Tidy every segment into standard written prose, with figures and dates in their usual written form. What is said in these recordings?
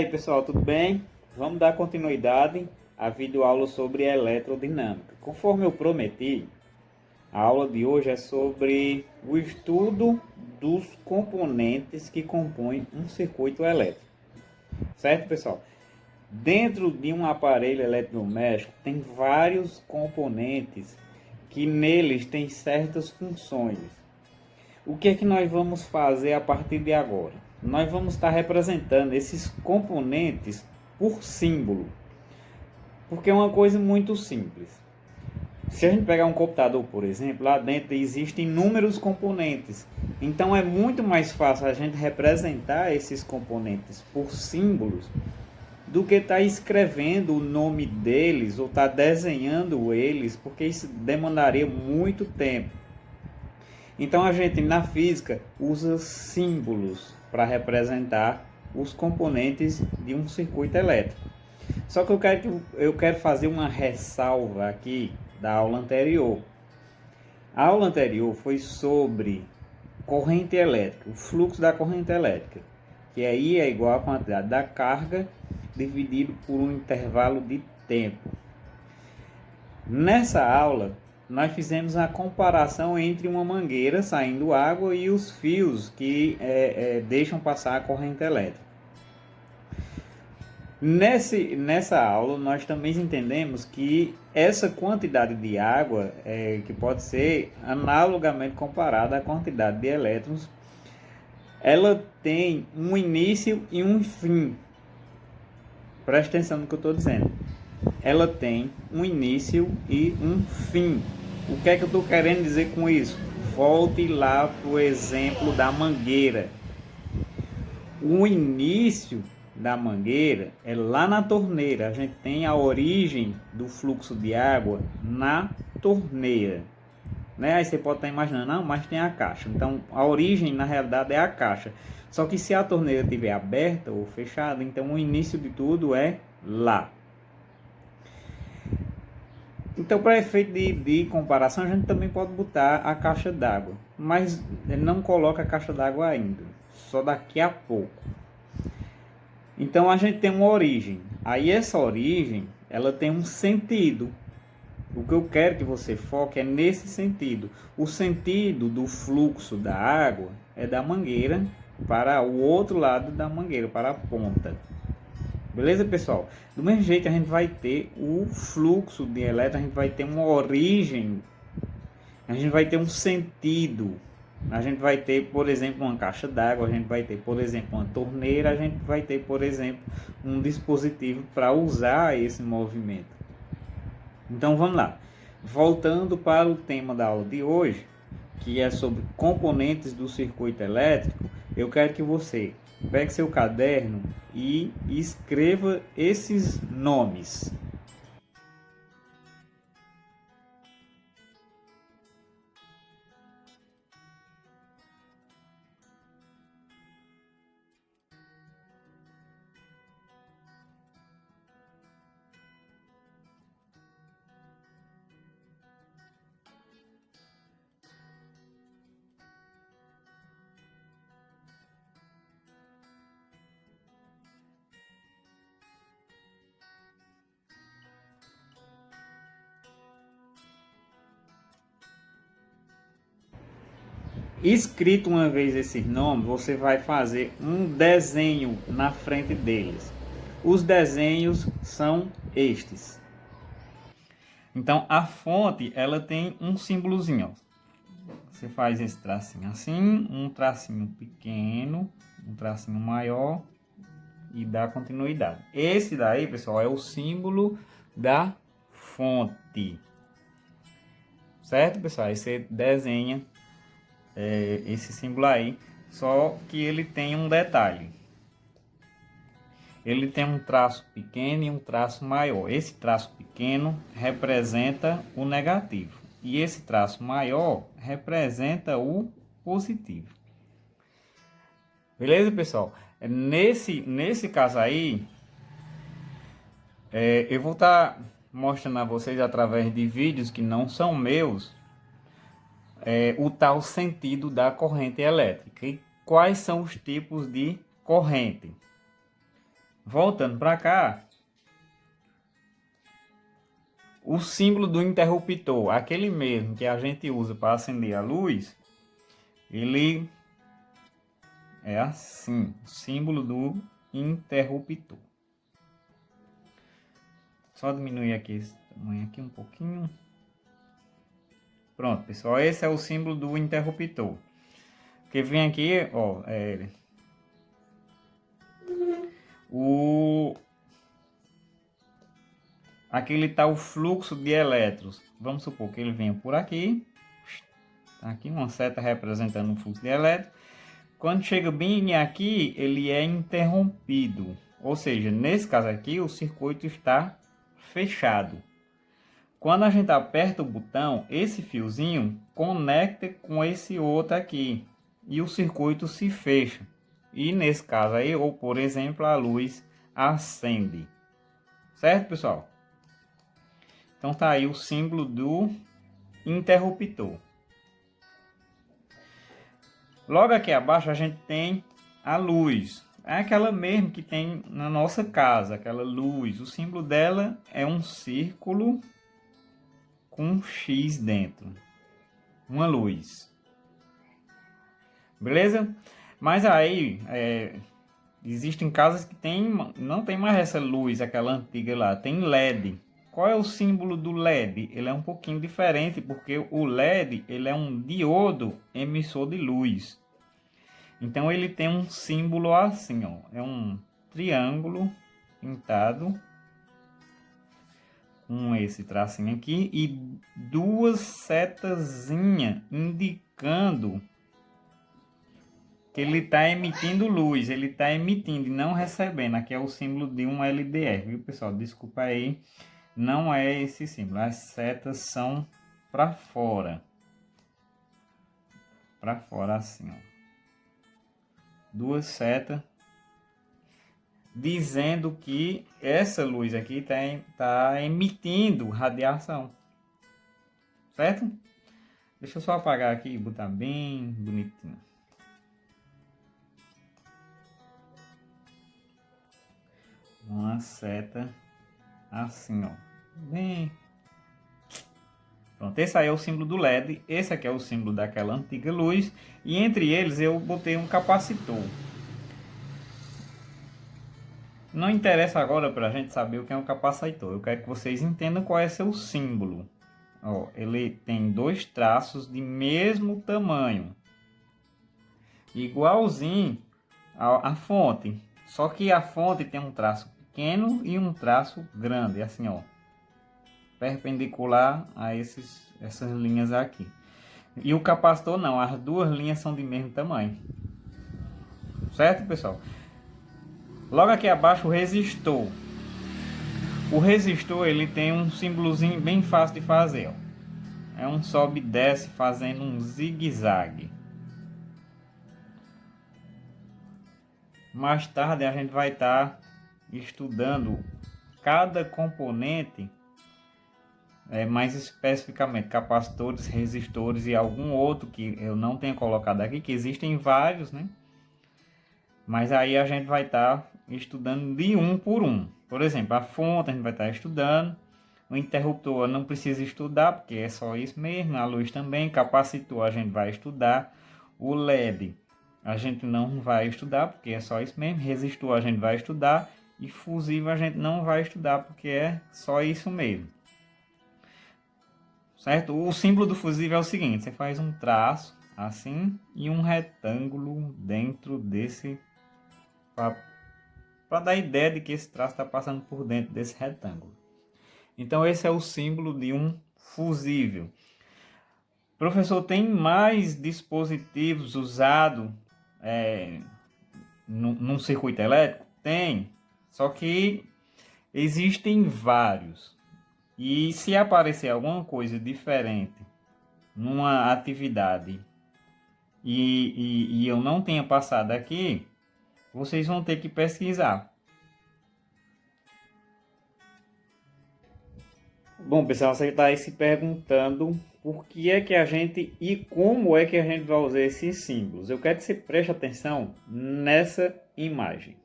aí pessoal, tudo bem? Vamos dar continuidade à videoaula sobre eletrodinâmica. Conforme eu prometi, a aula de hoje é sobre o estudo dos componentes que compõem um circuito elétrico. Certo, pessoal? Dentro de um aparelho eletrodoméstico tem vários componentes que neles têm certas funções. O que é que nós vamos fazer a partir de agora? Nós vamos estar representando esses componentes por símbolo, porque é uma coisa muito simples. Se a gente pegar um computador, por exemplo, lá dentro existem inúmeros componentes. Então é muito mais fácil a gente representar esses componentes por símbolos do que estar escrevendo o nome deles ou estar desenhando eles, porque isso demandaria muito tempo. Então a gente na física usa símbolos para representar os componentes de um circuito elétrico. Só que eu quero fazer uma ressalva aqui da aula anterior. A aula anterior foi sobre corrente elétrica, o fluxo da corrente elétrica, que aí é igual à quantidade da carga dividido por um intervalo de tempo. Nessa aula nós fizemos a comparação entre uma mangueira saindo água e os fios que deixam passar a corrente elétrica. Nessa aula nós também entendemos que essa quantidade de água, que pode ser analogamente comparada à quantidade de elétrons, ela tem um início e um fim. Preste atenção no que eu estou dizendo. Ela tem um início e um fim. O que é que eu estou querendo dizer com isso? Volte lá para o exemplo da mangueira. O início da mangueira é lá na torneira. A gente tem a origem do fluxo de água na torneira, né? Aí você pode estar imaginando, não, mas tem a caixa. Então a origem na realidade é a caixa. Só que se a torneira estiver aberta ou fechada, então o início de tudo é lá. Então, para efeito de comparação, a gente também pode botar a caixa d'água, mas não coloca a caixa d'água ainda, só daqui a pouco. Então, a gente tem uma origem. Aí, essa origem, ela tem um sentido. O que eu quero que você foque é nesse sentido. O sentido do fluxo da água é da mangueira para o outro lado da mangueira, para a ponta. Beleza, pessoal? Do mesmo jeito, a gente vai ter o fluxo de elétrons, a gente vai ter uma origem, a gente vai ter um sentido. A gente vai ter, por exemplo, uma caixa d'água, a gente vai ter, por exemplo, uma torneira, a gente vai ter, por exemplo, um dispositivo para usar esse movimento. Então, vamos lá. Voltando para o tema da aula de hoje, que é sobre componentes do circuito elétrico, eu quero que você pegue seu caderno e escreva esses nomes. Escrito uma vez esses nomes, você vai fazer um desenho na frente deles. Os desenhos são estes. Então, a fonte, ela tem um símbolozinho. Você faz esse tracinho assim, um tracinho pequeno, um tracinho maior e dá continuidade. Esse daí, pessoal, é o símbolo da fonte. Certo, pessoal? Aí você desenha esse símbolo aí, só que ele tem um detalhe. Ele tem um traço pequeno e um traço maior. Esse traço pequeno representa o negativo e esse traço maior representa o positivo. Beleza, pessoal? Nesse caso aí, eu vou estar mostrando a vocês através de vídeos que não são meus, o tal sentido da corrente elétrica. E quais são os tipos de corrente? Voltando para cá, o símbolo do interruptor, aquele mesmo que a gente usa para acender a luz, ele é assim, o símbolo do interruptor. Só diminuir aqui esse tamanho aqui um pouquinho. Pronto, pessoal, esse é o símbolo do interruptor. Que vem aqui, ó, aqui ele está o fluxo de elétrons. Vamos supor que ele venha por aqui. Aqui uma seta representando o fluxo de elétrons. Quando chega bem aqui, ele é interrompido. Ou seja, nesse caso aqui, o circuito está fechado. Quando a gente aperta o botão, esse fiozinho conecta com esse outro aqui. E o circuito se fecha. E nesse caso aí, ou por exemplo, a luz acende. Certo, pessoal? Então tá aí o símbolo do interruptor. Logo aqui abaixo a gente tem a luz. É aquela mesmo que tem na nossa casa, aquela luz. O símbolo dela é um círculo com um X dentro. Uma luz. Beleza? Mas aí, existem casas que não tem mais essa luz, aquela antiga lá. Tem LED. Qual é o símbolo do LED? Ele é um pouquinho diferente, porque o LED ele é um diodo emissor de luz. Então ele tem um símbolo assim, ó. É um triângulo pintado com esse tracinho aqui e duas setazinhas indicando que ele está emitindo luz. Ele está emitindo e não recebendo. Aqui é o símbolo de um LDR, viu, pessoal? Desculpa aí. Não é esse símbolo. As setas são para fora. Para fora assim, ó. Duas setas dizendo que essa luz aqui está emitindo radiação. Certo? Deixa eu só apagar aqui e botar bem bonitinho. Uma seta assim, ó. Bem. Pronto, esse aí é o símbolo do LED. Esse aqui é o símbolo daquela antiga luz. E entre eles eu botei um capacitor. Não interessa agora para a gente saber o que é um capacitor. Eu quero que vocês entendam qual é seu símbolo. Ó, ele tem dois traços de mesmo tamanho. Igualzinho à fonte. Só que a fonte tem um traço pequeno e um traço grande. Assim, ó. Perpendicular a essas linhas aqui. E o capacitor não. As duas linhas são de mesmo tamanho. Certo, pessoal? Logo aqui abaixo o resistor. O resistor ele tem um símbolozinho bem fácil de fazer. Ó. É um sobe e desce fazendo um zigue-zague. Mais tarde a gente vai estar estudando cada componente, mais especificamente capacitores, resistores e algum outro que eu não tenho colocado aqui, que existem vários, né? Mas aí a gente vai estar estudando de um por um. Por exemplo, a fonte a gente vai estar estudando. O interruptor não precisa estudar, porque é só isso mesmo. A luz também. Capacitor a gente vai estudar. O LED a gente não vai estudar, porque é só isso mesmo. Resistor a gente vai estudar. E fusível a gente não vai estudar, porque é só isso mesmo. Certo? O símbolo do fusível é o seguinte. Você faz um traço assim e um retângulo dentro desse, para dar a ideia de que esse traço está passando por dentro desse retângulo. Então esse é o símbolo de um fusível. Professor, tem mais dispositivos usados num circuito elétrico? Tem, só que existem vários. E se aparecer alguma coisa diferente numa atividade e eu não tenha passado aqui, vocês vão ter que pesquisar. Bom, pessoal, você está aí se perguntando por que é que a gente e como é que a gente vai usar esses símbolos. Eu quero que você preste atenção nessa imagem.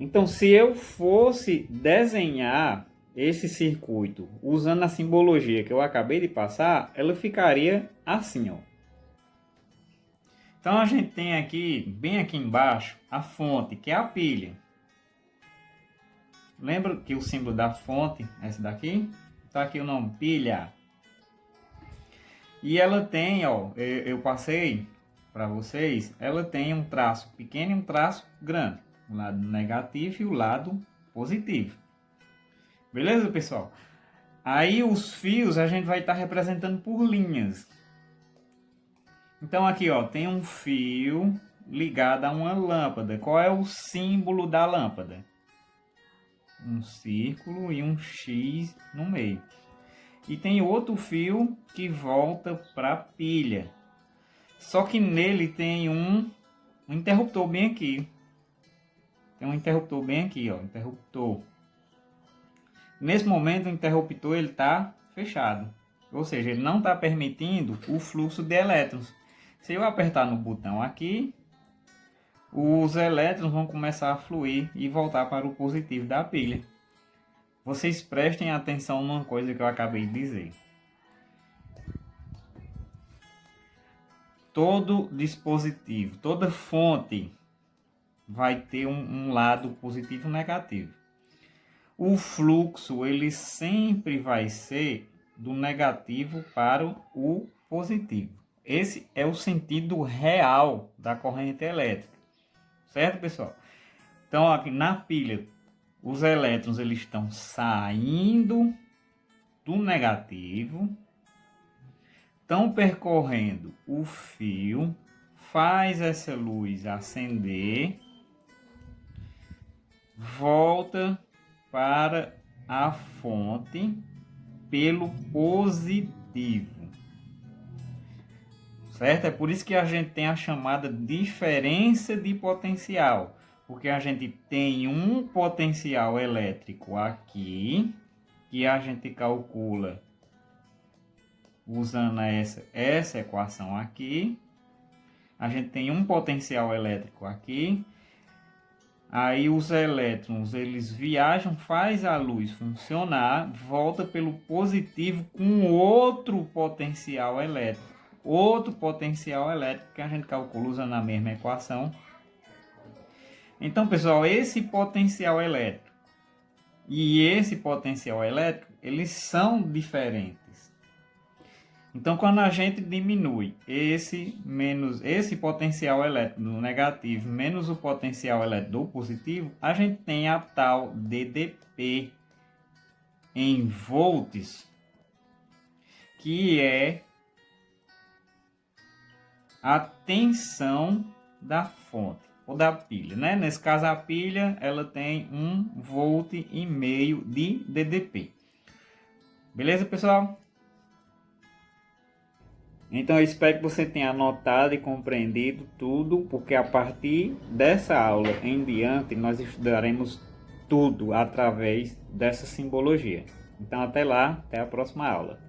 Então, se eu fosse desenhar esse circuito usando a simbologia que eu acabei de passar, ela ficaria assim, ó. Então a gente tem aqui, bem aqui embaixo, a fonte, que é a pilha. Lembra que o símbolo da fonte é esse daqui? Está aqui o nome, pilha. E ela tem, ó, eu passei para vocês, ela tem um traço pequeno e um traço grande. O lado negativo e o lado positivo. Beleza, pessoal? Aí os fios a gente vai estar representando por linhas. Então aqui, ó, tem um fio ligado a uma lâmpada. Qual é o símbolo da lâmpada? Um círculo e um X no meio. E tem outro fio que volta para a pilha. Só que nele tem um interruptor bem aqui. Tem um interruptor bem aqui, ó, interruptor. Nesse momento o interruptor ele está fechado. Ou seja, ele não está permitindo o fluxo de elétrons. Se eu apertar no botão aqui, os elétrons vão começar a fluir e voltar para o positivo da pilha. Vocês prestem atenção numa coisa que eu acabei de dizer. Todo dispositivo, toda fonte vai ter um lado positivo e negativo. O fluxo ele sempre vai ser do negativo para o positivo. Esse é o sentido real da corrente elétrica. Certo, pessoal? Então, aqui na pilha, os elétrons eles estão saindo do negativo, estão percorrendo o fio, faz essa luz acender, volta para a fonte pelo positivo. Certo? É por isso que a gente tem a chamada diferença de potencial. Porque a gente tem um potencial elétrico aqui, que a gente calcula usando essa equação aqui. A gente tem um potencial elétrico aqui. Aí os elétrons, eles viajam, faz a luz funcionar, volta pelo positivo com outro potencial elétrico. Outro potencial elétrico que a gente calcula usando a mesma equação. Então, pessoal, esse potencial elétrico e esse potencial elétrico, eles são diferentes. Então, quando a gente diminui esse potencial elétrico do negativo menos o potencial elétrico do positivo, a gente tem a tal DDP em volts, que é a tensão da fonte ou da pilha, né? Nesse caso a pilha ela tem 1,5 volt de DDP. Beleza, pessoal? Então eu espero que você tenha anotado e compreendido tudo, porque a partir dessa aula em diante nós estudaremos tudo através dessa simbologia. Então até lá, até a próxima aula.